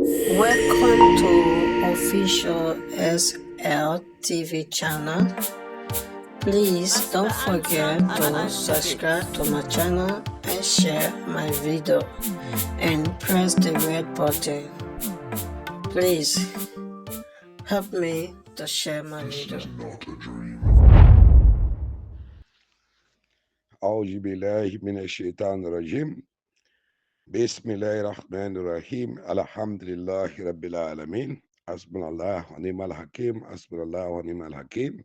Welcome to official SLTV channel. Please don't forget to subscribe to my channel and share my video and press the red button. Please help me to share my video. أعوذ بالله من الشيطان الرجيم بسم الله الرحمن الرحيم الحمد لله رب العالمين حسبنا الله ونعم الحكيم حسبنا الله ونعم الحكيم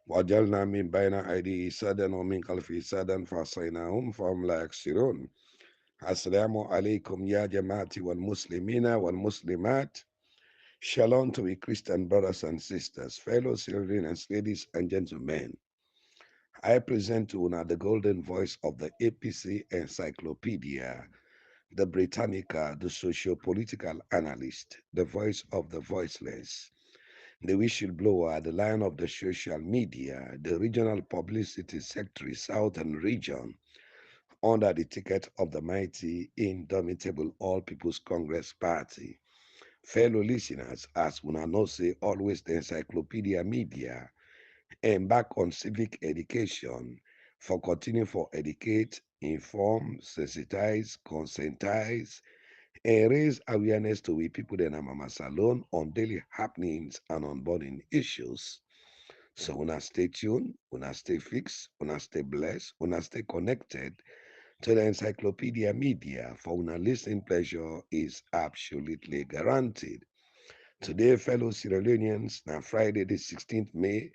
وجعلنا من بين أيديه سدا ومن خلفه سدا فعصيناهم فهم لا يكسرون السلام عليكم يا جماعة والمسلمين والمسلمات. Shalom to we Christian brothers and sisters, fellow Syrians, ladies and gentlemen. I present to you the golden voice of the APC Encyclopeadia, the Brittannicca, the socio-political analyst, the voice of the voiceless, the whistleblower, the lion of the social media, the regional publicity secretary, Southern Region, under the ticket of the mighty, indomitable All People's Congress Party. Fellow listeners, as we know say, always the Encyclopedia Media embark on civic education for continue for educate, inform, sensitize, conscientize, and raise awareness to we people in Mama Salon on daily happenings and on burning issues. So when stay tuned, when stay fixed, when stay blessed, when stay connected to the Encyclopedia Media, for when listening pleasure is absolutely guaranteed. Today, fellow Sierra Leoneans, now Friday the 16th May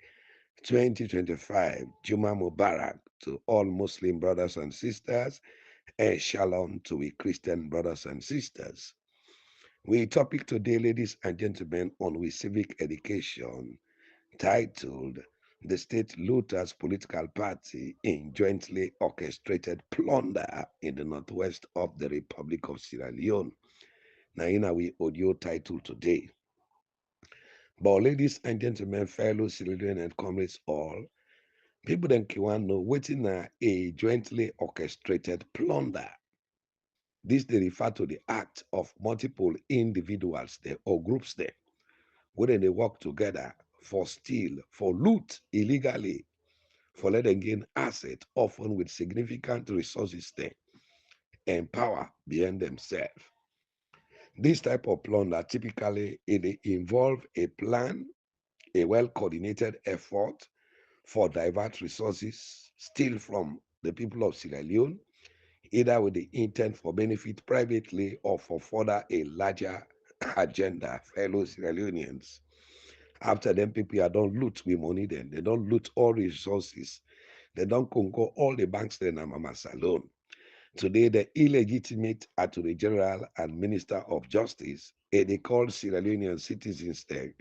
2025, Juma Mubarak to all Muslim brothers and sisters, and Shalom to we Christian brothers and sisters. We topic today, ladies and gentlemen, on we civic education, titled The State Looters Political Party in Jointly Orchestrated Plunder in the Northwest of the Republic of Sierra Leone. Now, in our audio title today. But ladies and gentlemen, fellow Sierra Leone and comrades all, people then can know waiting a jointly orchestrated plunder. This they refer to the act of multiple individuals there or groups there, where they work together for steal, for loot illegally, for let them gain asset, often with significant resources there and power behind themselves. This type of plunder typically it involve a plan, a well-coordinated effort for divert resources, steal from the people of Sierra Leone, either with the intent for benefit privately or for further a larger agenda, fellow Sierra Leoneans. After them, people are don't loot with money then. They don't loot all resources. They don't conquer all the banks then and Mama Salon. Today, the illegitimate Attorney General and Minister of Justice, they call Sierra Leonean citizens there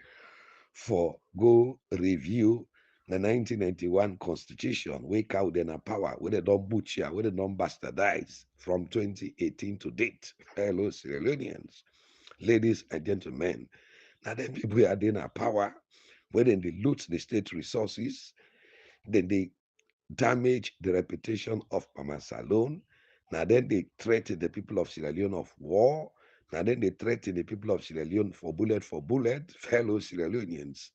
for go review the 1991 constitution, wake out in a power, where they don't butcher, where they don't bastardize from 2018 to date. Fellow Sierra Leoneans, ladies and gentlemen, now then people are in a power, where then they loot the state resources, then they damage the reputation of Mama Salone. Now then they threaten the people of Sierra Leone of war. Now then they threaten the people of Sierra Leone for bullet, fellow Sierra Leoneans.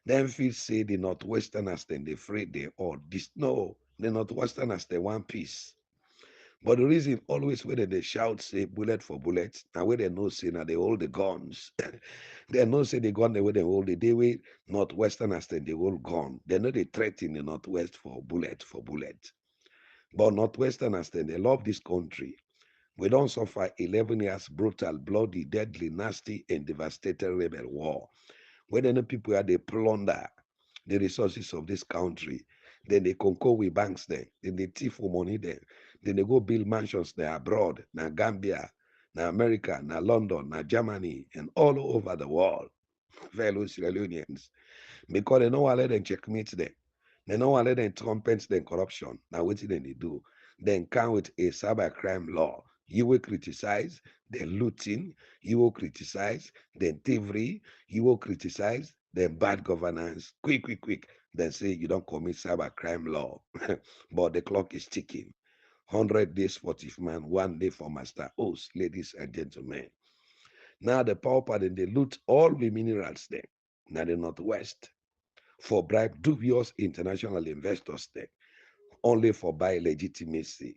Then feel say the Northwesterners then they afraid they all this. No, the Northwesterners they one piece. But the reason always when they shout say bullet for bullet, now where they know say now they hold the guns. They know say the gun the way they hold it, they way Northwesterners then they hold gun. They know they threaten the Northwest for bullet for bullet. But Northwesterners then they love this country. We don't suffer 11 years brutal, bloody, deadly, nasty, and devastating rebel war. When the people are they plunder the resources of this country, then they conquer with banks there, then they thief for money there, then they go build mansions there abroad, now Gambia, now America, now London, now Germany, and all over the world, fellow Sierra Leoneans, because they know I let them checkmate them. They know I let them trumpet them corruption. Now what did they do? Then come with a cyber crime law. You will criticize, then looting, you will criticize, then thievery, you will criticize, then bad governance, quick, then say you don't commit cyber crime law. But the clock is ticking. 100 days for thief man, 1 day for master host, ladies and gentlemen. Now the pauper then they loot all the minerals there. Now the northwest for bribe dubious international investors there, only for buy legitimacy.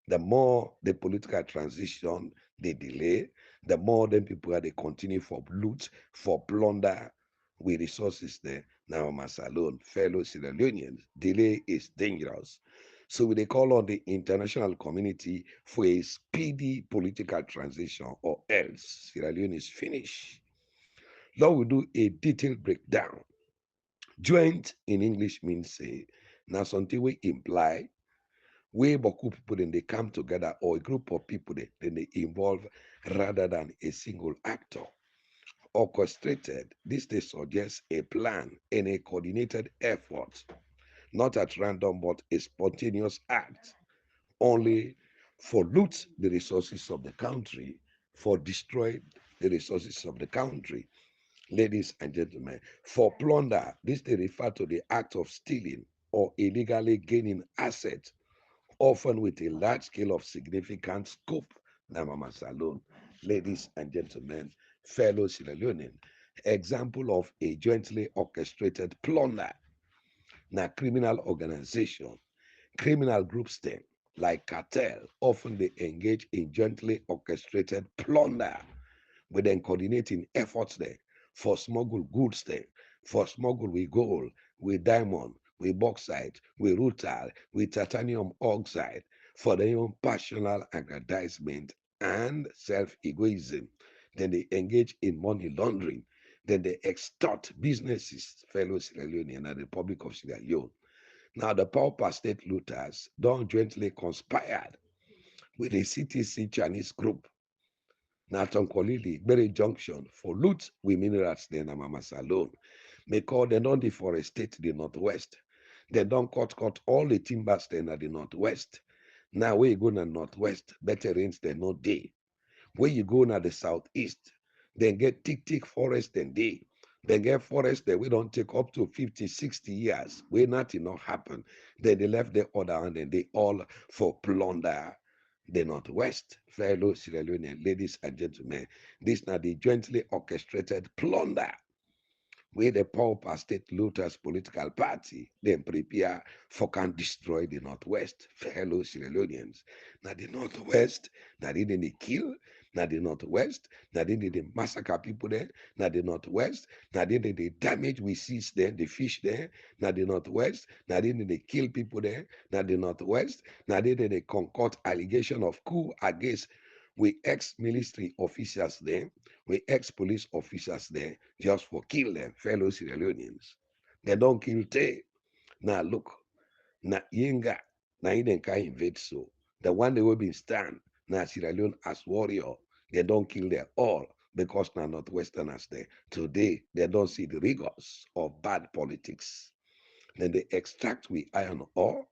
The more the political transition they delay, the more then people are they continue for loot, for plunder with resources there. Now, alone, fellow Sierra Leoneans, delay is dangerous. So we they call on the international community for a speedy political transition, or else Sierra Leone is finished. Lord will do a detailed breakdown. Joint in English means say, now something we imply way boku people then they come together, or a group of people then they involve rather than a single actor. Orchestrated, this they suggest a plan and a coordinated effort, not at random but a spontaneous act, only for loot the resources of the country, for destroy the resources of the country. Ladies and gentlemen, for plunder, this they refer to the act of stealing or illegally gaining assets, often with a large scale of significant scope. Now, Mama Salon, ladies and gentlemen, fellow Sierra Leonean, example of a jointly orchestrated plunder. Now, criminal organization, criminal groups then, like cartel, often they engage in jointly orchestrated plunder with then coordinating efforts there for smuggle goods there, for smuggle with gold, with diamond, with bauxite, with rutile, with titanium oxide, for their own personal aggrandizement and self-egoism. Then they engage in money laundering. Then they extort businesses, fellow Sierra Leone and the Republic of Sierra Leone. Now the pauper state looters don't jointly conspired with the CTC Chinese group na Tonkolili, Berry Junction, for loot with minerals then na Mama Salone. Because they don't deforestate the northwest. They don't cut all the timbers then at the northwest. Now where you go na northwest, better rains than no day. Where you go na the southeast, then get thick forest and day. Then get forest that we don't take up to 50, 60 years. Where nothing not happen. Then they left the other and then they all for plunder the Northwest, fellow Sierra Leonean ladies and gentlemen. This now the jointly orchestrated plunder where the pauper state looters political party then prepare for can destroy the Northwest, fellow Sierra Leoneans. Now the Northwest, now they didn't kill, now the Northwest, now they didn't massacre people there, now the Northwest, now they didn't damage we seas there, the fish there, now the Northwest, now they didn't kill people there, now the Northwest, now they didn't concoct allegation of coup against we ex-military officials there, we ex-police officers there, just for kill them, fellow Sierra Leoneans. They don't kill Tay. Now look, na Yenga, na Eden can invade so. The one they will be stand, na Sierra Leone as warrior, they don't kill them all because na Northwesterners there. Today, they don't see the rigors of bad politics. Then they extract with iron ore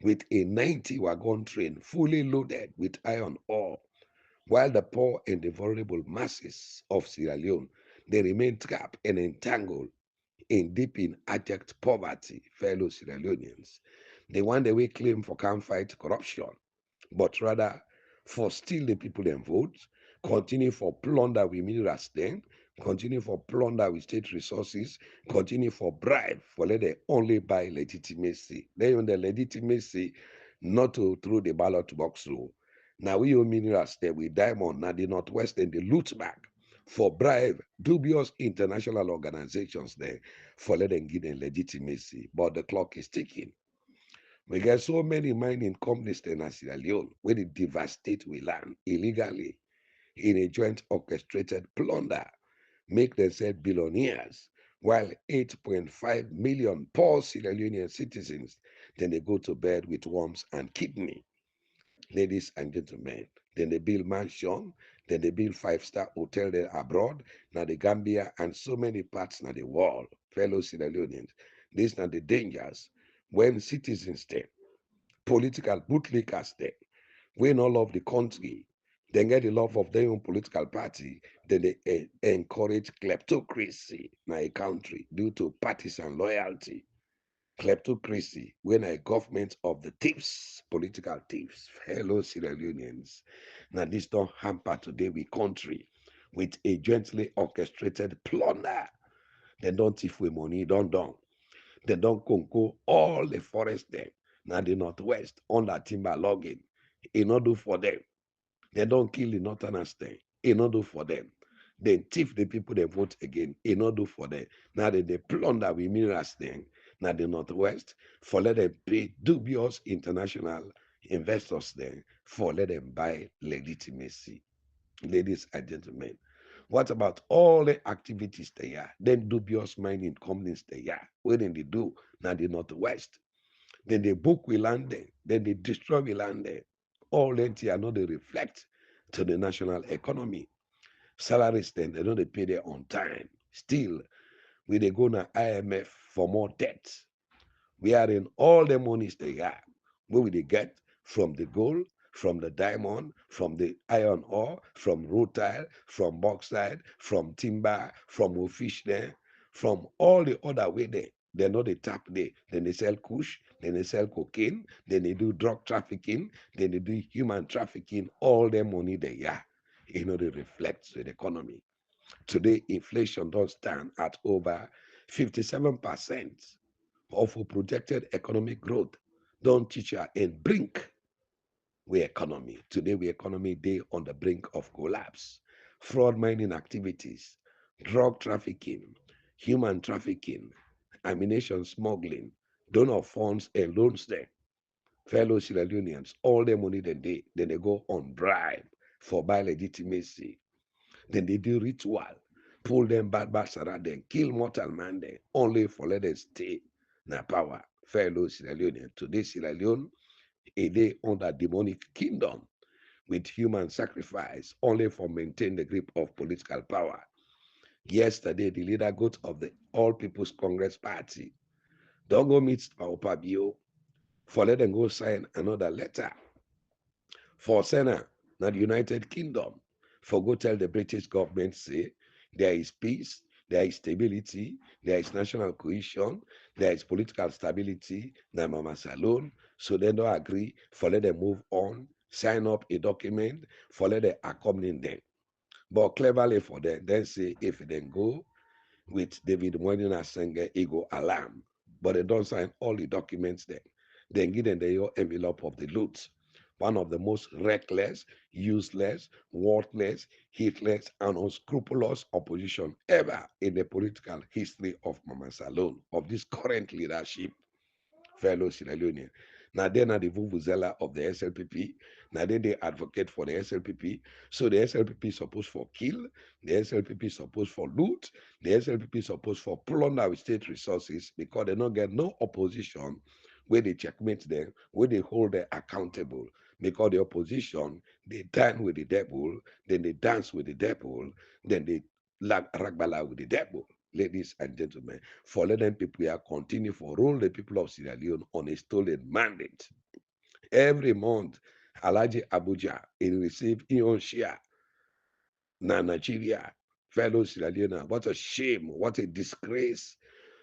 with a 90 wagon train fully loaded with iron ore, while the poor and the vulnerable masses of Sierra Leone, they remain trapped and entangled in deep in abject poverty, fellow Sierra Leoneans. The one that we claim for can't fight corruption, but rather for steal the people and vote, continue for plunder with minerals then, continue for plunder with state resources, continue for bribe, for let they only buy legitimacy. They own the legitimacy not to through the ballot box rule. Now we own minerals there with diamond, now the Northwest and the loot back for bribe dubious international organizations there for let them give them legitimacy. But the clock is ticking. We get so many mining companies in Sierra Leone where they devastate we land illegally in a joint orchestrated plunder, make themselves billionaires, while 8.5 million poor Sierra Leonean citizens then they go to bed with worms and kidney. Ladies and gentlemen, then they build mansion, then they build five-star hotel there abroad, now the Gambia and so many parts now the world, fellow Sierra Leoneans. These are the dangers when citizens there political bootlickers there, when all of the country, they get the love of their own political party, then they encourage kleptocracy in a country due to partisan loyalty. Kleptocracy, when a government of the thieves, political thieves, fellow Sierra Leoneans. Now this don't hamper today we country. with a jointly orchestrated plunder. They don't thief with money, don't. They don't conquer all the forest there. Now the northwest under timber logging. It not do for them. They don't kill the northerners there. It not do for them. They thief the people they vote again. It not do for them. Now they plunder with minerals then. Now the northwest for let them pay dubious international investors then for let them buy legitimacy. Ladies and gentlemen, what about all the activities they are? Then dubious mining companies they are. What then they do? Now the northwest. Then they book we land there. Then they destroy we land there. All that are not they reflect to the national economy. Salaries then they don't pay there on time. Still, we they go to IMF for more debt. We are in all the monies they have. Where will they get? From the gold, from the diamond, from the iron ore, from rutile, from bauxite, from timber, from fish there, from all the other way there. They know they tap there. Then they sell kush, then they sell cocaine, then they do drug trafficking, then they do human trafficking, all the money they have. You know, they reflect the economy. Today, inflation does stand at over 57% of a projected economic growth. Don't teach her and brink we economy. Today, we economy day on the brink of collapse. Fraud mining activities, drug trafficking, human trafficking, ammunition smuggling, donor funds and loans there. Fellow Sierra Leoneans, all the money then they go on bribe for buy legitimacy. Then they do ritual, pull them bad around them, kill mortal man there, only for let them stay na power. Fellow Sierra Leonean. Today, Sierra Leone, a day under demonic kingdom with human sacrifice, only for maintain the grip of political power. Yesterday, the leader got of the All People's Congress Party, don't go meet our Pabio, for let them go sign another letter for Senna, not the United Kingdom. For go tell the British government, say, there is peace, there is stability, there is national cohesion, there is political stability, na Mama Salone. So they don't agree, for let them move on, sign up a document, for let them accompany them. But cleverly for them, then say, if they go, with David Moynihan Senge ego alarm. But they don't sign all the documents then. Then give them the envelope of the loot. One of the most reckless, useless, worthless, heedless, and unscrupulous opposition ever in the political history of Mama Salone, of this current leadership, fellow Sierra Leonean. Now they're not the vuvuzela of the SLPP. Now they advocate for the SLPP. So the SLPP is supposed for kill. The SLPP is supposed for loot. The SLPP is supposed for plunder with state resources because they don't get no opposition where they checkmate them, where they hold them accountable. Because the opposition, they dine with the devil, then they dance with the devil, then they ragbala with the devil. Ladies and gentlemen, for let them people here continue for rule the people of Sierra Leone on a stolen mandate. Every month, Alaji Abuja, he receive his own share. Now, Nigeria, fellow Sierra Leone, what a shame, what a disgrace.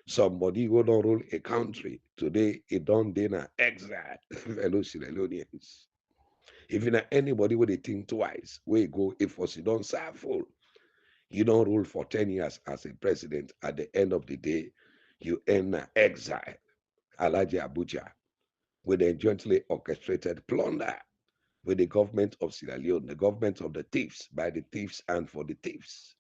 Somebody who don't rule a country today, he don't dinner exile, fellow Sierra Leoneans. If you know anybody with a think twice, where you go, if was you don't serve full. You don't rule for 10 years as a president. At the end of the day, you end exile. Alaji Abuja, with a jointly orchestrated plunder with the government of Sierra Leone, the government of the thieves, by the thieves and for the thieves.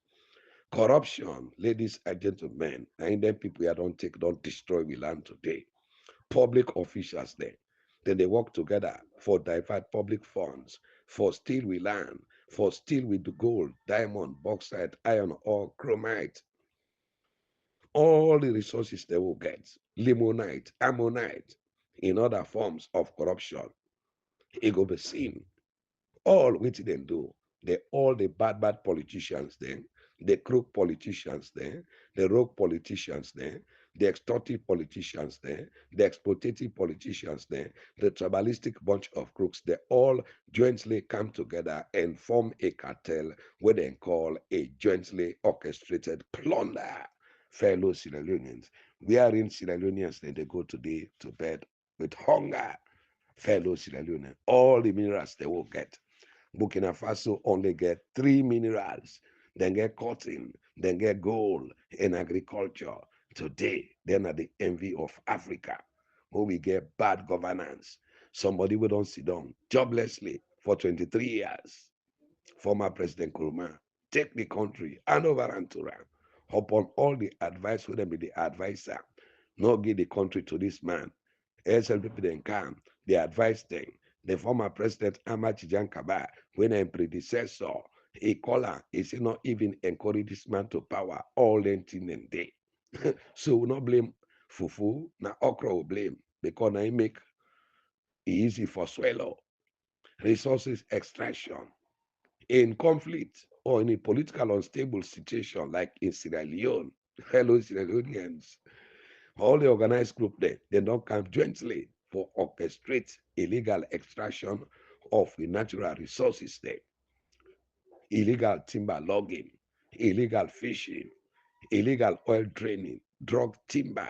Corruption, ladies and gentlemen, and then people here don't destroy we land today. Public officials there. Then they work together for divert public funds, for steal we land, for steal with the gold, diamond, bauxite, iron ore, chromite, all the resources they will get, limonite, ammonite, in other forms of corruption. It will be seen. All which they do, all the bad politicians then, the crook politicians then, the rogue politicians then, the extortive politicians then, the exploitative politicians then, the tribalistic bunch of crooks, they all jointly come together and form a cartel what they call a jointly orchestrated plunder. Fellow Sierra Leoneans, we are in Sierra Leoneans, then they go today to bed with hunger. Fellow Sierra Leone, all the minerals they will get. Burkina Faso only get 3 minerals. then get cotton, then get gold in agriculture. Today, then are the envy of Africa, where we get bad governance. Somebody will don't sit down joblessly for 23 years. Former President Nkrumah take the country hand over hand to am upon all the advice wey dem be the adviser, no give the country to this man. SLPP then come, they advise them. The former president Ahmad Tijan Kaba, when a predecessor, he call am, he say not even encourage this man to power all them thing and day. So we not blame Fufu, na okra will blame because na he make it easy for swallow. Resources extraction in conflict or in a political unstable situation like in Sierra Leone, fellow Sierra Leoneans, all the organized group there, they don't come jointly for orchestrate illegal extraction of the natural resources there, illegal timber logging, illegal fishing, illegal oil draining, drug timber,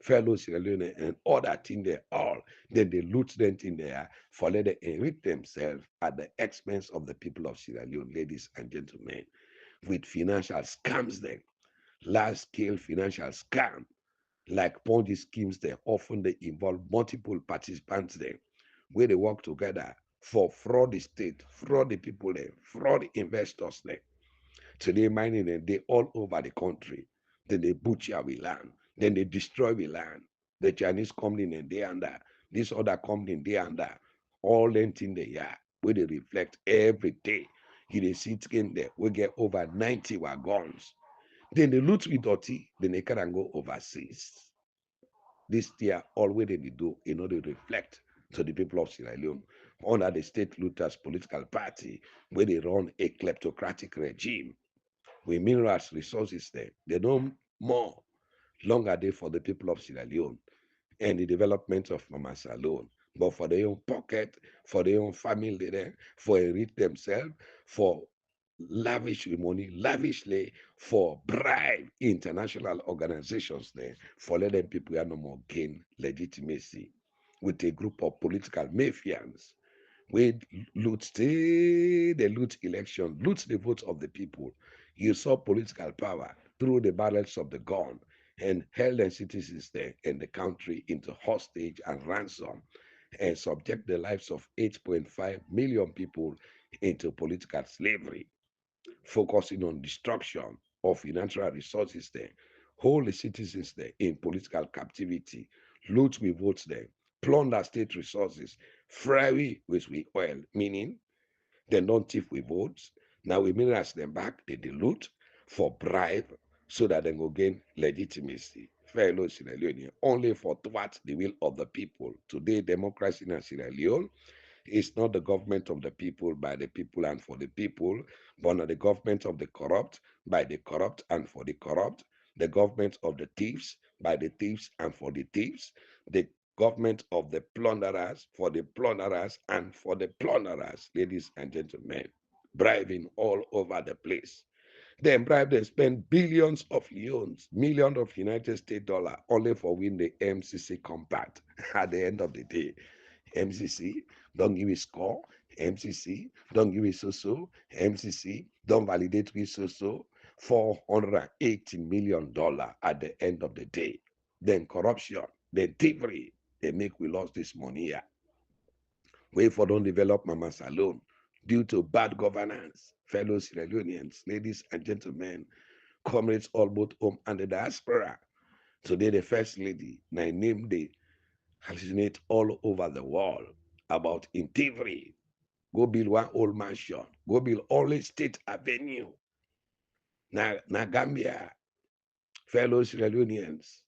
fellow Sierra Leone and other things there all. Then they loot them in there for let them enrich themselves at the expense of the people of Sierra Leone, ladies and gentlemen, with financial scams then, large scale financial scam like Ponzi schemes, they often they involve multiple participants there, where they work together for fraud the state, fraud the people there, fraud the investors there. Today mining them, they all over the country. Then they butcher we land, then they destroy we land. The Chinese company and they under, this other company they under, all them thing they are, where they reflect every day. You they see in there, we get over 90 wagons. Then they loot with dirty, then they can go overseas. This year, all what they do in order to reflect to the people of Sierra Leone under the state looters political party, where they run a kleptocratic regime with minerals resources there. They no more longer there for the people of Sierra Leone and the development of Mamas alone, but for their own pocket, for their own family there, for enrich themselves, for lavish with money, lavishly for bribe international organizations there, for let them people no more gain legitimacy with a group of political mafians. We loot they loot election, loot the votes of the people. You saw political power through the barrels of the gun and held the citizens there in the country into hostage and ransom and subject the lives of 8.5 million people into political slavery, focusing on destruction of the natural resources there, hold the citizens there in political captivity, loot with votes there, plunder state resources, fry with oil, meaning they don't thief with votes. Now we minerals them back, they loot for bribe so that they go gain legitimacy. Fellow Sierra Leone, only for thwart the will of the people. Today, democracy in Sierra Leone is not the government of the people, by the people, and for the people, but not the government of the corrupt, by the corrupt, and for the corrupt, the government of the thieves, by the thieves, and for the thieves, the government of the plunderers, for the plunderers, and for the plunderers, ladies and gentlemen, bribing all over the place. Then bribe, they spend billions of euros, millions of United States dollar, only for win the MCC compact at the end of the day. MCC, don't give a score. MCC, don't give a so-so. MCC, don't validate with so-so. $480 million at the end of the day. Then corruption, then thievery, they make we lost this money here. Way for don't develop mamas alone due to bad governance. Fellow Sierra Leoneans, ladies and gentlemen, comrades all both home and the diaspora. Today, the first lady, my name they hallucinate all over the world about integrity. Go build one old mansion. Go build only state avenue. Na Gambia, fellow Sierra Leoneans,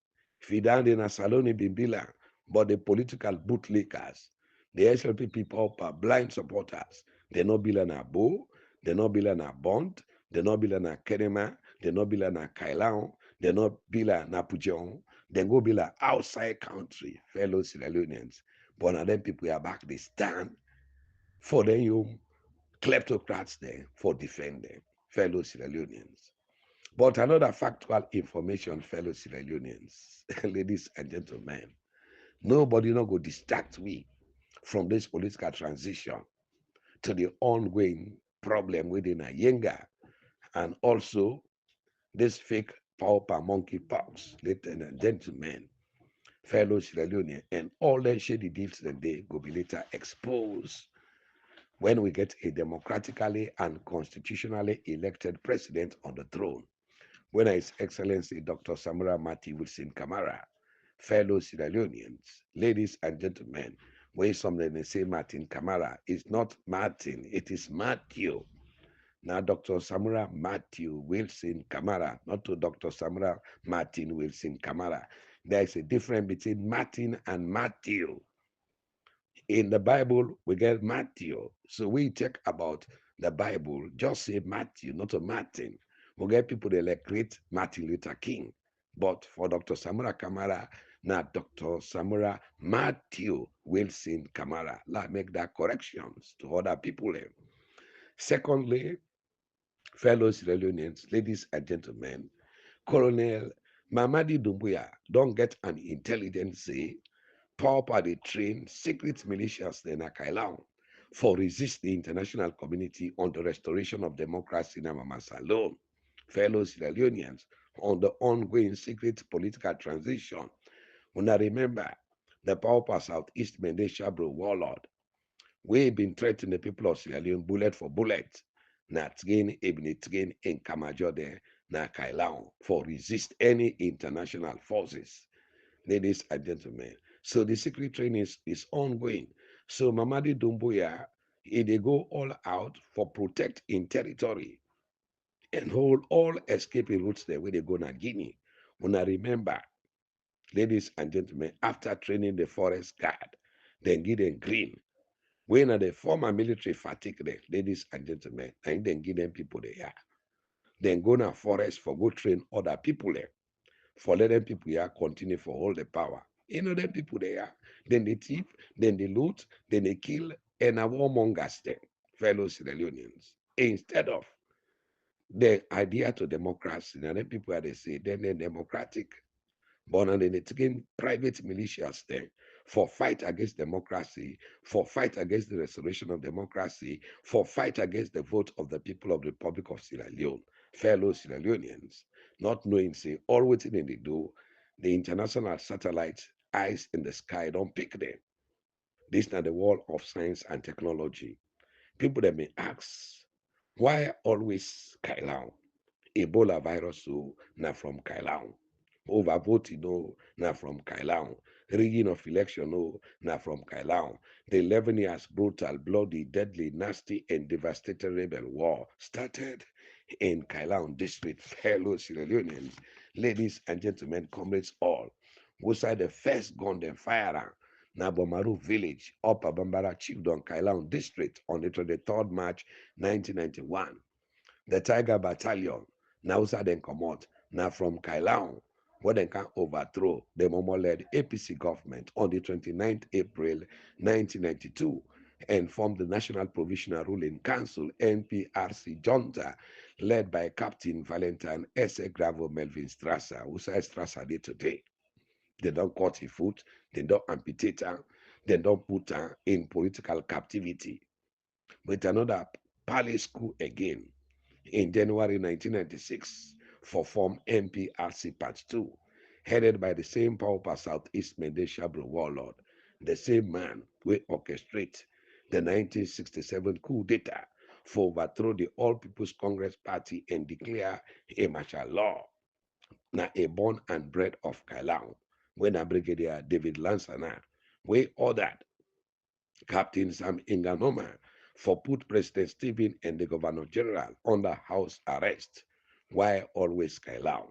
Fidande na Saloni Bimbila, but the political bootlickers, the SLP people are blind supporters. They not build an Abo, they not build an Bond, they not build an Kenema, they not build an Kailao, they not build an Apujon, they go build an outside country, fellow Sierra Leoneans. But now them people are back, they stand for them you kleptocrats there for defending fellow Sierra Leoneans. But another factual information, fellow Sierra Leoneans, ladies and gentlemen, nobody not go distract me from this political transition to the ongoing problem within Yenga and also this fake pauper monkeypox, ladies and gentlemen, fellow Sierra Leonean, and all the shady deeds that they go be later exposed when we get a democratically and constitutionally elected president on the throne. When His Excellency Dr. Samura Mati Wilson Kamara, fellow Sierra Leoneans, ladies and gentlemen, when somebody say Martin Kamara, it's not Martin, it is Matthew. Now, Dr. Samura Matthew Wilson Kamara, not to Dr. Samura Martin Wilson Kamara. There is a difference between Martin and Matthew. In the Bible, we get Matthew. So we talk about the Bible, just say Matthew, not a Martin. We get people that like great Martin Luther King. But for Dr. Samura Kamara, now Dr. Samura Matthew Wilson Kamara. Let's make that corrections to other people. Secondly, fellow Sierra Leoneans, ladies and gentlemen, Colonel Mamadi Doumbouya don't get an intelligence say Pauper they train secret militias in Akailan for resist the international community on the restoration of democracy in Mamasalon. Fellow Sierra Leoneans, on the ongoing secret political transition. When I remember the Pauper Southeast Mendesha Bro warlord, we been threatening the people of Sierra Leone bullet for bullet. Na Tgin Ibn Tgin in Kamajode na Kailan for resist any international forces. Ladies and gentlemen. So the secret training is ongoing. So Mamadi Doumbouya, they go all out for protect in territory and hold all escaping routes there where they go na Guinea. When I remember, ladies and gentlemen, after training the forest guard, then give them green. When are the former military fatigue there, ladies and gentlemen, and then give them people there. Then go na forest for go train other people there. For let them people here continue for all the power. You know them people there, then they thief, then they loot, then they kill, and are warmongers them, fellow Sierra Leoneans. Instead of the idea to democracy, and then people are they say, then they're democratic, but then they taking private militias then for fight against democracy, for fight against the restoration of democracy, for fight against the vote of the people of the Republic of Sierra Leone, fellow Sierra Leoneans, not knowing, say, all waiting in they do, the international satellite eyes in the sky don't pick them. This is not the world of science and technology. People that may ask, why always Kailau? Ebola virus so na from Kailau. Overvoting no na from Kailau. Rigging of election no na from Kailau. The 11 years brutal, bloody, deadly, nasty, and devastating rebel war started in Kailau district. Fellow Sierra Leoneans, ladies and gentlemen, comrades all, who side the first gun them fire na Bomaru village, Upper Bambara Chiefdom, Kailau district on the 23rd March 1991. The Tiger Battalion, now then come out, now from Kailau, where they can overthrow the Momo-led APC government on the 29th April 1992 and form the National Provisional Ruling Council, NPRC junta, led by Captain Valentine S. Gravo Melvin Strasser, who says Strasser did today. They don't cut his foot, they don't amputate her, they don't put her in political captivity. With another palace coup again, in January 1996 for Form MPRC Part 2, headed by the same Pauper Southeast Mendesha warlord, the same man who orchestrate the 1967 coup d'etat for overthrow the All People's Congress Party and declare a martial law. Now a born and bred of Kailang, when a Brigadier David Lansana, we ordered Captain Sam Inganoma for put President Stephen and the Governor General under house arrest. Why always Kailau?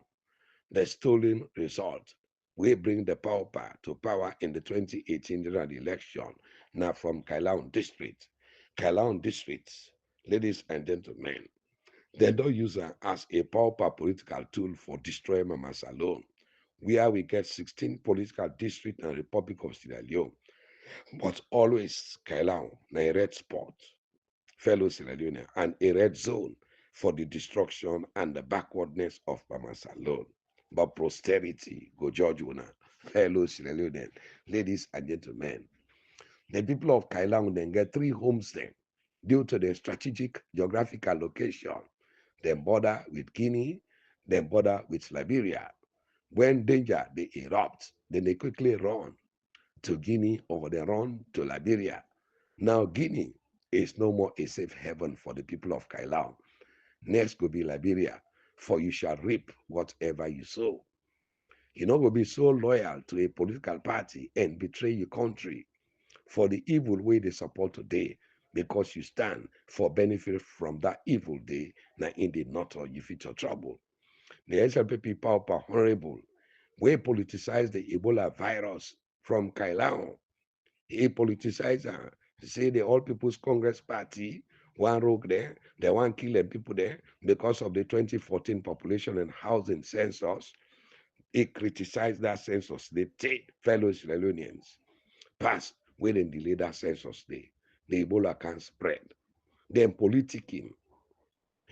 The stolen result will bring the pauper to power in the 2018 general election now from Kailau district. Kailau districts, ladies and gentlemen, they don't use her as a pauper political tool for destroying Mamas alone. Where we get 16 political districts and Republic of Sierra Leone, but always Kailau, na a red spot, fellow Sierra Leone, and a red zone for the destruction and the backwardness of Mamas alone. But posterity, go George Una, fellow Sierra Leone, ladies and gentlemen. The people of Kailau then get 3 homes there due to their strategic geographical location. then border with Guinea, then border with Liberia. When danger they erupt, then they quickly run to Guinea or they run to Liberia. Now Guinea is no more a safe haven for the people of Kailau. Next will be Liberia, for you shall reap whatever you sow. You know, will be so loyal to a political party and betray your country for the evil way they support today because you stand for benefit from that evil day. Now in the not or you feature trouble. The SLPP power honorable, we politicize the Ebola virus from Kailau. He politicized say the All People's Congress Party, one rogue there, they want killing people there because of the 2014 population and housing census. He criticized that census. They take fellow Sierra Leoneans pass within the later census day. The Ebola can spread. Then politicking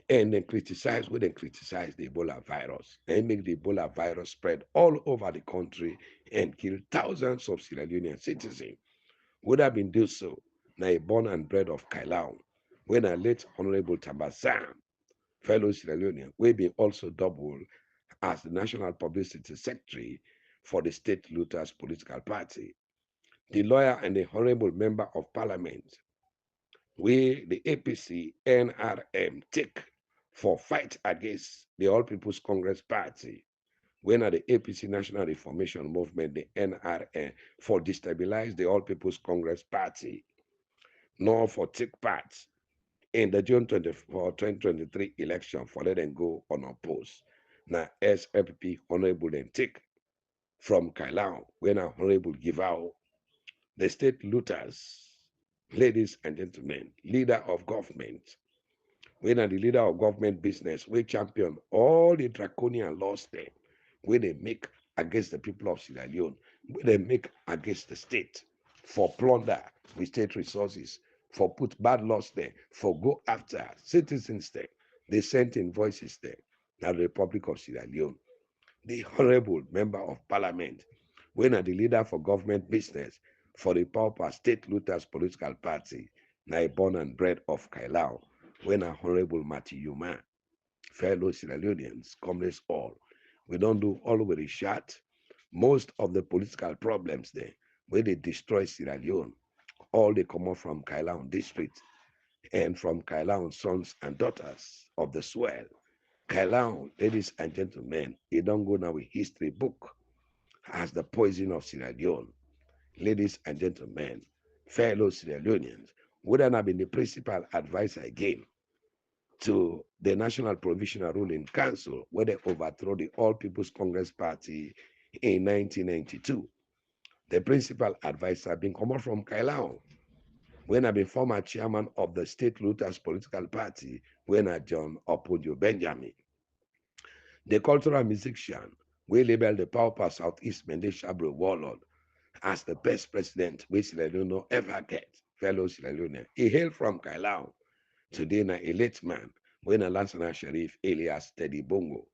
and then criticize when they criticize the Ebola virus and make the Ebola virus spread all over the country and kill thousands of Sierra Leonean citizens. Would have been do so, now a born and bred of Kailau, when a late Honorable Tabasam, fellow Sierra Leonean, we be also double as the National Publicity Secretary for the State Looters Political Party. The lawyer and the Honorable Member of Parliament, we, the APC NRM, take for fight against the All People's Congress Party, when at the APC National Reformation Movement, the NRM, for destabilize the All People's Congress Party, nor for take part in the June 24, 2023 election for let them go unopposed. Now, SLPP Honorable then take from Kailau, when a Honorable give out the state looters, ladies and gentlemen, leader of government, when are the leader of government business, we champion all the draconian laws there, where they make against the people of Sierra Leone, where they make against the state for plunder with state resources, for put bad laws there, for go after citizens there. They sent invoices there. Now the Republic of Sierra Leone, the honorable member of parliament, when are the leader for government business for the Pauper State Looters Political Party, now born and bred of Kailau, when a honorable Mati Yuma, fellow Sierra Leoneans, comrades all, we don't do all over the shot. Most of the political problems there, where they destroy Sierra Leone, all they come up from Kailau district and from Kailau sons and daughters of the swell. Kailau, ladies and gentlemen, you don't go now with history book as the poison of Sierra Leone. Ladies and gentlemen, fellow Sierra Leoneans, would not have been the principal advisor again to the National Provisional Ruling Council, where they overthrew the All People's Congress Party in 1992. The principal advisor being come from Kailau, when I been former chairman of the State Looters Political Party, when I John Opodio Benjamin. The cultural musician, we labeled the Pauper Southeast Mende Shabre warlord as the best president we Sierra Leone ever get, fellow Sierra Leone. He hailed from Kailau. Today, na a late man, when a Lansana Sheriff Elias Teddy Bongo.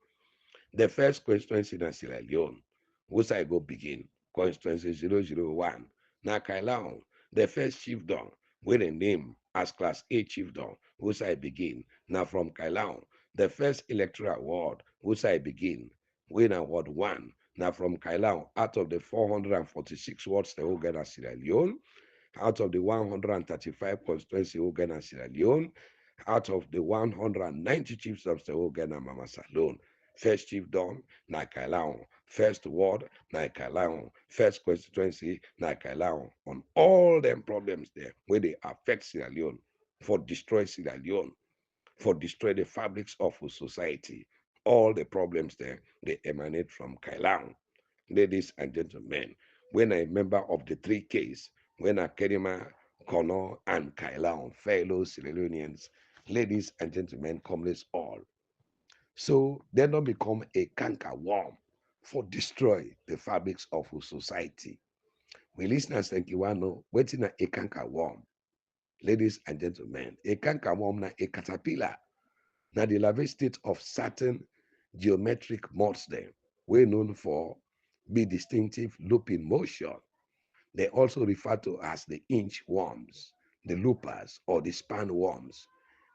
The first constituency in Sierra Leone, which I go begin, constituency 001. Na Kailau, the first chiefdom, with a name as Class A chiefdom, which I begin. Now from Kailau, the first electoral ward, which I begin, with a ward 1. Now from Kailau, out of the 446 wards the whole Sierra Leone, out of the 135 constituency Ghana Sierra Leone, out of the 190 chiefs of the Ghana Mama Salone. First chief done, Naikalaon. First ward, Naikalaon. First constituency, Naikalaon. On all them problems there, where they affect Sierra Leone, for destroy Sierra Leone, for destroy the fabrics of society. All the problems there, they emanate from Kailaon. Ladies and gentlemen, when a member of the 3Ks, when a Kerima, Kono, and Kailaon, fellow Sierra Leoneans, ladies and gentlemen, comrades all. So they don't become a canker worm for destroy the fabrics of society. We listeners think you want to know what's in a canker worm. Ladies and gentlemen, a canker worm na a caterpillar. Now the larvae state of certain geometric modes there, we're known for be distinctive looping motion. They also refer to as the inch worms, the loopers, or the span worms.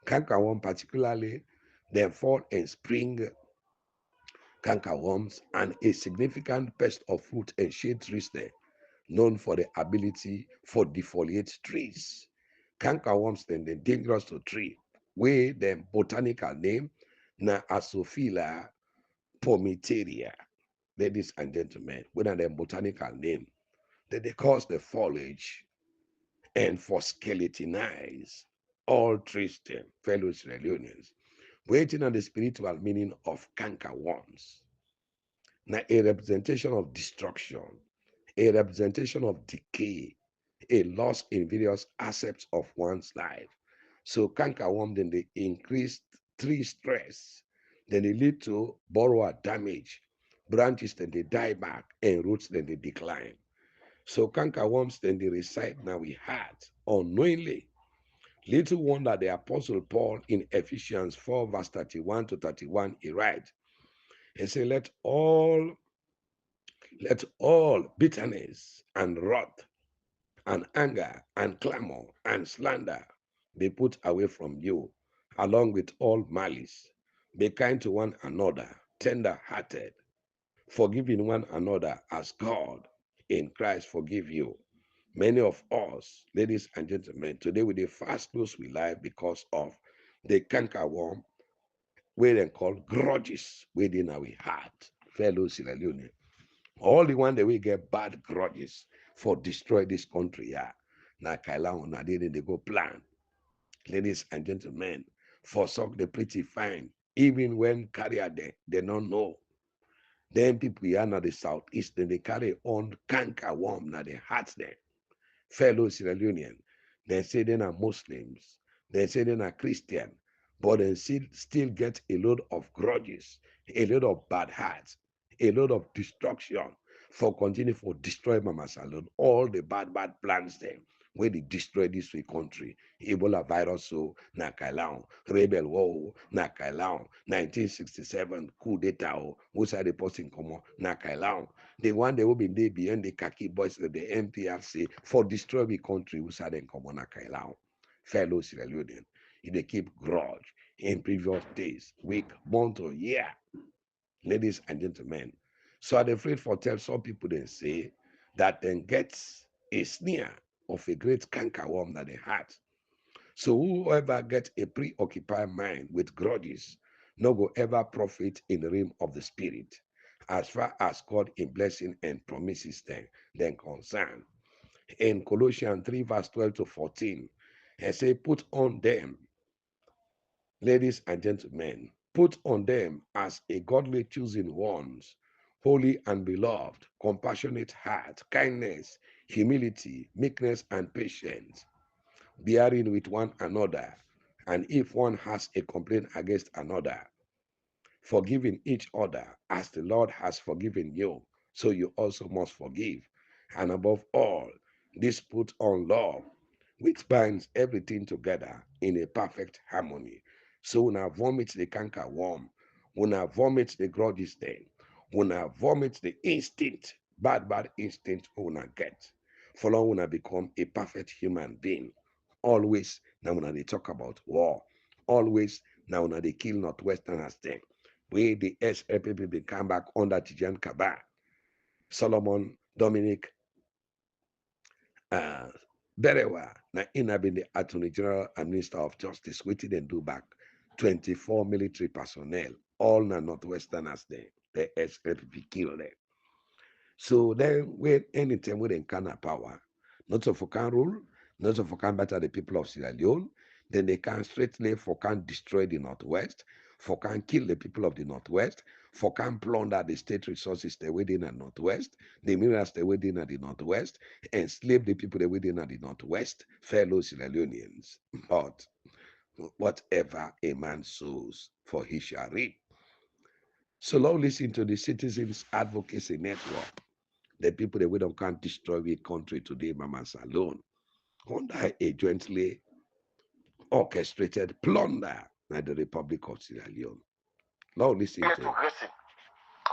Canker worm particularly then fall and spring cankerworms, and a significant pest of fruit and shade trees there, known for the ability for defoliate trees. Cankerworms then they're dangerous to tree. Where the botanical name na Asophila pomiteria. Ladies and gentlemen, with the botanical name, that they cause the foliage and for skeletonize all trees them, fellow Sierra Leoneans, waiting on the spiritual meaning of cankerworms. Now, a representation of destruction, a representation of decay, a loss in various aspects of one's life. So cankerworm, then they increase tree stress, then they lead to borrower damage, branches then they die back, and roots then they decline. So cankerworms then they reside now we had unknowingly. Little wonder the apostle Paul in Ephesians 4 verse 31 to 31 he writes, he said, let all bitterness and wrath and anger and clamor and slander be put away from you, along with all malice. Be kind to one another, tender hearted, forgiving one another as God in Christ forgive you. Many of us, ladies and gentlemen, today we dey fast close with life because of the cankerworm wey dem call grudges within our heart, fellow Sierra Leone. All the one that we get bad grudges for destroy this country, yeah. Na kaila na they go plan. Ladies and gentlemen, for suck the pretty fine, even when carrier they don't know. Then people here na the southeast, then they carry on canker worm na the hearts them. Fellow Sierra Leonean, they say they are Muslims, they say they are Christian, but they still get a load of grudges, a load of bad hearts, a load of destruction for continue for destroy Mama Salon, all the bad plans them where they destroy this free country. Ebola virus so na kailaon, rebel war na kailaon, 1967 coup d'etat who's the person come na kailaon. The one they will be there behind the khaki boys of the MPRC for destroy the country who said in common na kailaon. Fellow Sierra Leonean, they keep grudge in previous days, week, month, or year. Ladies and gentlemen, so I'm afraid for tell some people they say that then gets a sneer of a great cankerworm that they had. So whoever gets a preoccupied mind with grudges, no go ever profit in the realm of the spirit, as far as God in blessing and promises then concern. In Colossians 3 verse 12 to 14, he say, put on them, ladies and gentlemen, put on them as a godly chosen ones, holy and beloved, compassionate heart, kindness, humility, meekness, and patience, bearing with one another, and if one has a complaint against another, forgiving each other as the Lord has forgiven you, so you also must forgive. And above all, this put on love, which binds everything together in a perfect harmony. So una vomit the canker worm, una vomit the grudges then, una vomit the instinct, bad instinct una get. Follow una become a perfect human being. Always now una they talk about war. Always now una they kill Northwesterners then. Where the SLPP come back under Tijan Kaba, Solomon Dominic Berewa, na ina been the Attorney General and Minister of Justice, waiting and do back 24 military personnel, all na Northwesterners there, the SLPP kill them. So then when anytime we encounter power, not so for can rule, not so for can better the people of Sierra Leone, then they can straightly for can destroy the Northwest, for can kill the people of the Northwest, for can plunder the state resources they within the Northwest, the minerals they within the Northwest, enslave the people they within the Northwest, fellow Sierra Leoneans. But whatever a man sows, for he shall reap. So now listen to the Citizens Advocacy Network. The people that we don't can't destroy the country today, mamas alone, under a jointly orchestrated plunder by the Republic of Sierra Leone. Now listen to progressive.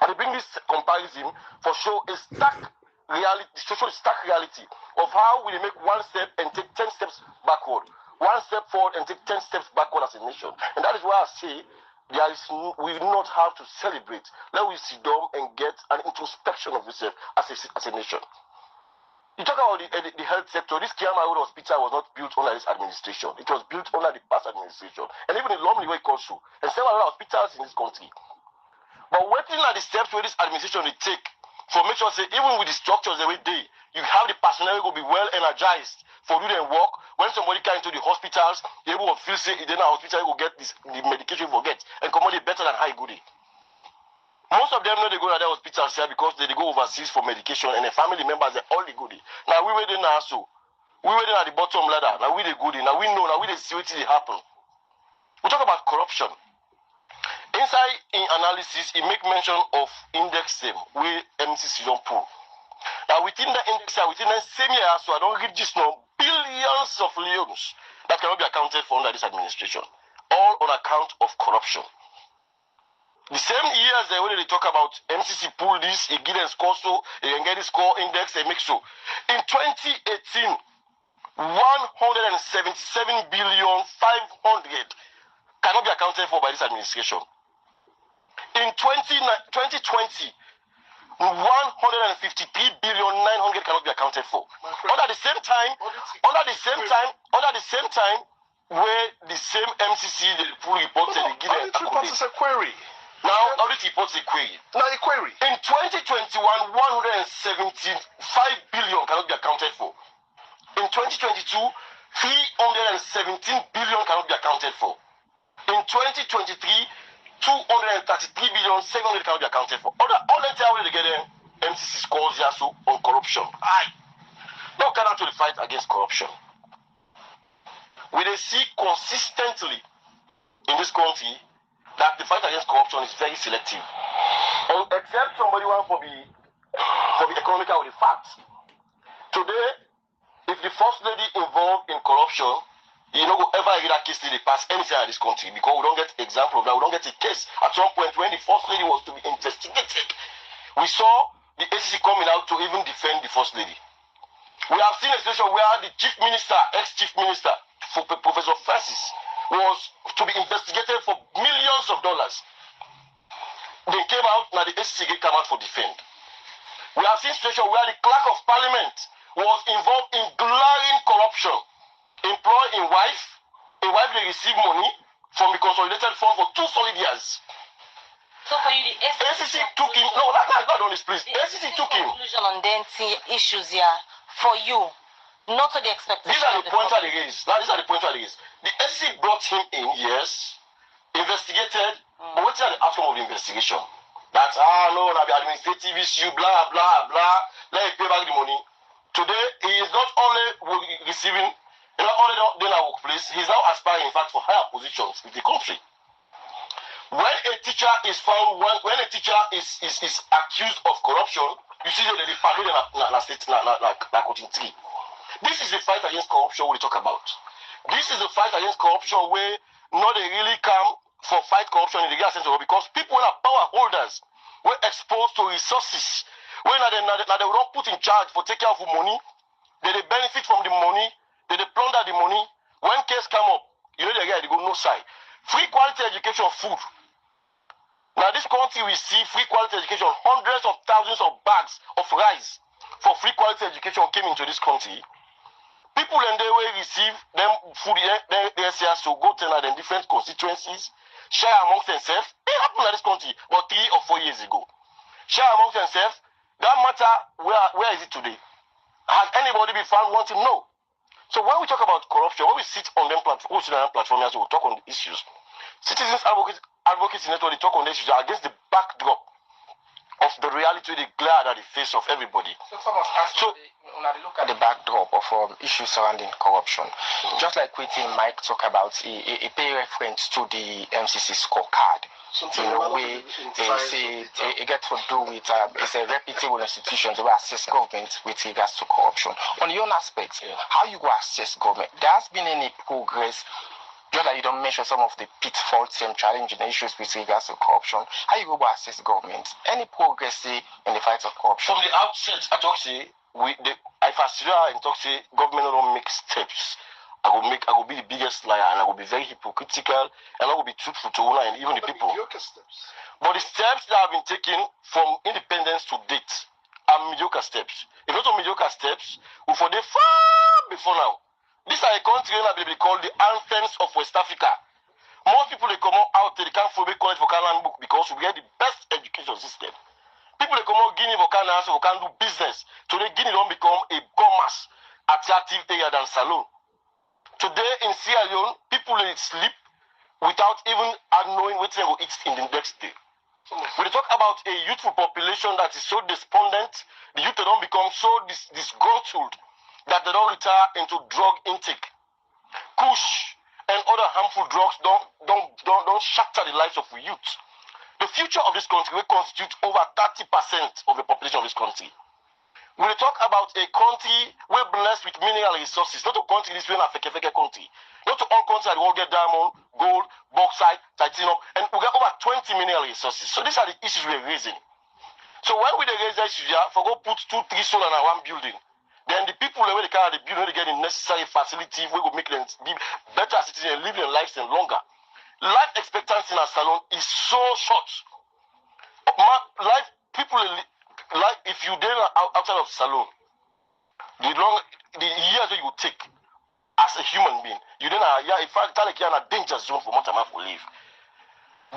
And they bring this comparison for show a stark reality, social stark reality of how we make one step and take 10 steps backward, one step forward and take 10 steps backward as a nation. And that is why I say we do not have to celebrate. Let us sit down and get an introspection of yourself as a nation. You talk about the health sector. This Kiama Road Hospital was not built under this administration. It was built under the past administration. And even in Lomley where it comes through. And several other hospitals in this country. But waiting at the steps where this administration will take for make sure say even with the structures every day, you have the personnel who will be well energized for do their work. When somebody comes into the hospitals, they will feel say in the hospital will get the medication for get and come on better than high goodie. Most of them know they go to their hospitals here because they go overseas for medication and the family members are all the goodie. Now we waiting now so. We waiting at the bottom ladder. Now we the goodie. Now we know, now we the see what it happen. We talk about corruption. Inside in analysis, it make mention of index same where MCC don't pull. Now within the index, within the same year, so I don't read this now, billions of loans that cannot be accounted for under this administration. All on account of corruption. The same years when they talk about MCC pull this, he get a score so, he can get the score index, they make so. In 2018, 177 billion 500 cannot be accounted for by this administration. In 2020, 153 billion 900 cannot be accounted for. Under the same time, where the same MCC the pull reports and they give a query. Now, audit reports a query. Now, a query. In 2021, 175 billion cannot be accounted for. In 2022, 317 billion cannot be accounted for. In 2023, 233 billion 700 cannot be accounted for. All the time they get MCC scores here so on corruption. Now, come out to the fight against corruption. We they see consistently in this country that the fight against corruption is very selective. Except somebody want for the economical with the facts. Today, if the first lady involved in corruption, you know, ever get a case they pass anything in this country because we don't get example of that, we don't get a case. At some point when the first lady was to be investigated, we saw the ACC coming out to even defend the first lady. We have seen a situation where the chief minister, ex-chief minister, Professor Francis, was to be investigated for millions of dollars. They came out, now the ACC came out for defend. We have seen situation where the clerk of parliament was involved in glaring corruption. Employ a wife they receive money from the consolidated fund for 2 solid years. So for you, the ACC took him, no, not on this please. The ACC took him. Conclusion on the issues here for you. Not to the expectation. These are the points that they raise. Now, these are the points that they raise. The SC brought him in, yes, investigated, but what's the outcome of the investigation? That's, no, be administrative issue, blah, blah, blah, let him pay back the money. Today, he is not only receiving, not only doing our workplace, he is now aspiring, in fact, for higher positions in the country. When a teacher is found, when a teacher is accused of corruption, you see that they parade like coaching tree. This is the fight against corruption we talk about. This is the fight against corruption where not they really come for fight corruption in the gas center because people are power holders were exposed to resources. When they don't put in charge for taking care of money, they benefit from the money, they plunder the money. When case come up, you know they go no side. Free quality education food. Now this country we see free quality education, hundreds of thousands of bags of rice for free quality education came into this country. People and they will receive them food they say so go to them different constituencies, share amongst themselves. It happened in this country about 3 or 4 years ago. Share amongst themselves. That matter where is it today? Has anybody been found wanting? No. So when we talk about corruption, when we sit on them platforms, we talk on the issues. Citizens advocacy network, they talk on the issues against the backdrop of the reality, the glare at the face of everybody. So when I look at the backdrop of issues surrounding corruption, just like Mike talk about, he pay reference to the MCC scorecard. In a way, they say it gets to do with it's a reputable institution to assess government with regards to corruption. On your aspect, how you go assess government? There has been any progress? Just that you don't mention some of the pitfalls and challenging issues with regards to corruption. How you go about assess government? Any progress in the fight of corruption? From the outset, I talk say I talk say government don't make steps I will be the biggest liar, and I will be very hypocritical, and I will be truthful to Una and even the people. But the steps that have been taken from independence to date are mediocre steps. If not mediocre steps, we for the far before now. These are a country that will be called the anthems of West Africa. Most people they come out, they can't for college for Canaan book because we get the best education system. People they come out Guinea for Canaan, so we can do business. Today Guinea don't become a commerce attractive area than Salon. Today in Sierra Leone, people they sleep without even knowing what they will eat in the next day. When you talk about a youthful population that is so despondent, the youth they don't become so disgruntled that they don't retire into drug intake. Kush and other harmful drugs don't shatter the lives of youth. The future of this country will constitute over 30% of the population of this country. When we talk about a country we're blessed with mineral resources, not a country this way a fake country. Not to all countries that will get diamond, gold, bauxite, titanium, and we get over 20 mineral resources. So these are the issues we're raising. So when we raise the issues, for go put 2, 3 solar in one building, then the people where they carry the building, they get the necessary facility, we will make them be better citizens and live their lives and longer. Life expectancy in a salon is so short. Life, if you did outside of salon, the years that you will take as a human being, you then in fact, like you're in a danger zone for much time to live.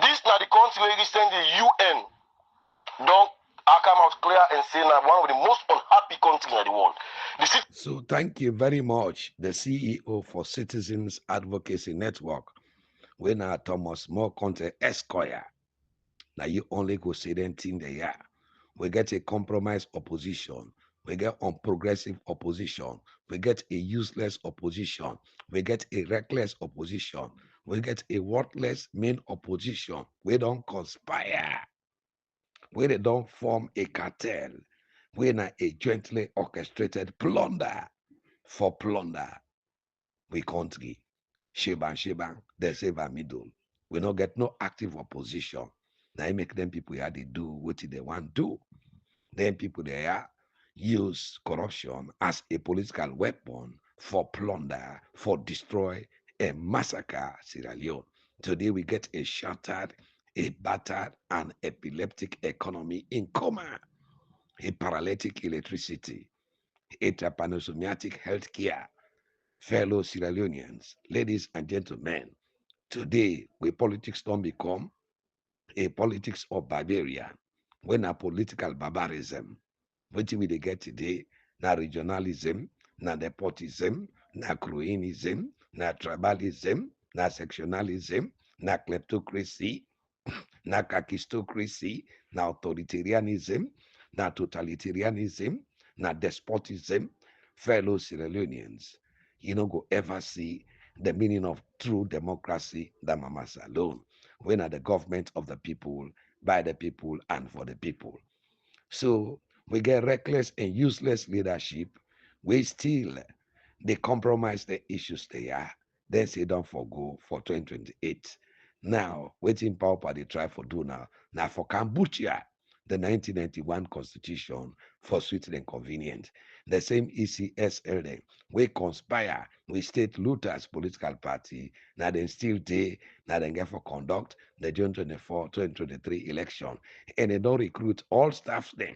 This now the country where recently the UN don't come out clear and say now one of the most unhappy countries in the world. So thank you very much, the CEO for Citizens Advocacy Network. We now Thomas More Conte Esquire. Now you only go say them thing they are. We get a compromise opposition. We get unprogressive opposition. We get a useless opposition. We get a reckless opposition. We get a worthless main opposition. We don't conspire. We don't form a cartel. We're not a jointly orchestrated plunder for plunder. We country. Sheban, they save our middle. We don't get no active opposition. Now you make them people here they do what they want to do. Then people there use corruption as a political weapon for plunder, for destroy and massacre Sierra Leone. Today we get a shattered, a battered, and epileptic economy in coma, a paralytic electricity, a trypanosomatic healthcare. Fellow Sierra Leoneans, ladies and gentlemen, today we politics don't become a politics of barbarian, when a political barbarism, which we they get today, na regionalism, na nepotism, na cronyism, na tribalism, na sectionalism, na kleptocracy, na kakistocracy, na authoritarianism, na totalitarianism, na despotism. Fellow Sierra Leoneans, you don't go ever see the meaning of true democracy than mamas alone. When are the government of the people, by the people, and for the people. So we get reckless and useless leadership. We still they compromise the issues they are. Then say don't forgo for 2028. Now, waiting power they try for do now. Now for Cambodia, the 1991 constitution for sweet and convenient. The same ECSL we conspire with state looters political party. Now then still they now then get for conduct the June 24, 2023 election. And they don't recruit all staffs then,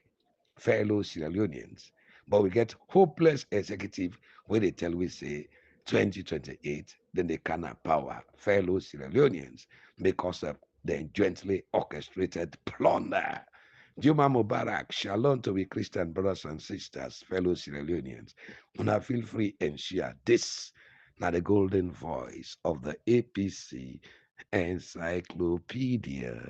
fellow Sierra Leoneans. But we get hopeless executive where they tell we say 2028, then they cannot power fellow Sierra Leoneans because of the jointly orchestrated plunder. Juma Mubarak, shalom to we Christian brothers and sisters, fellow Sierra Leoneans. Una feel free and share this. Now the golden voice of the APC Encyclopeadia.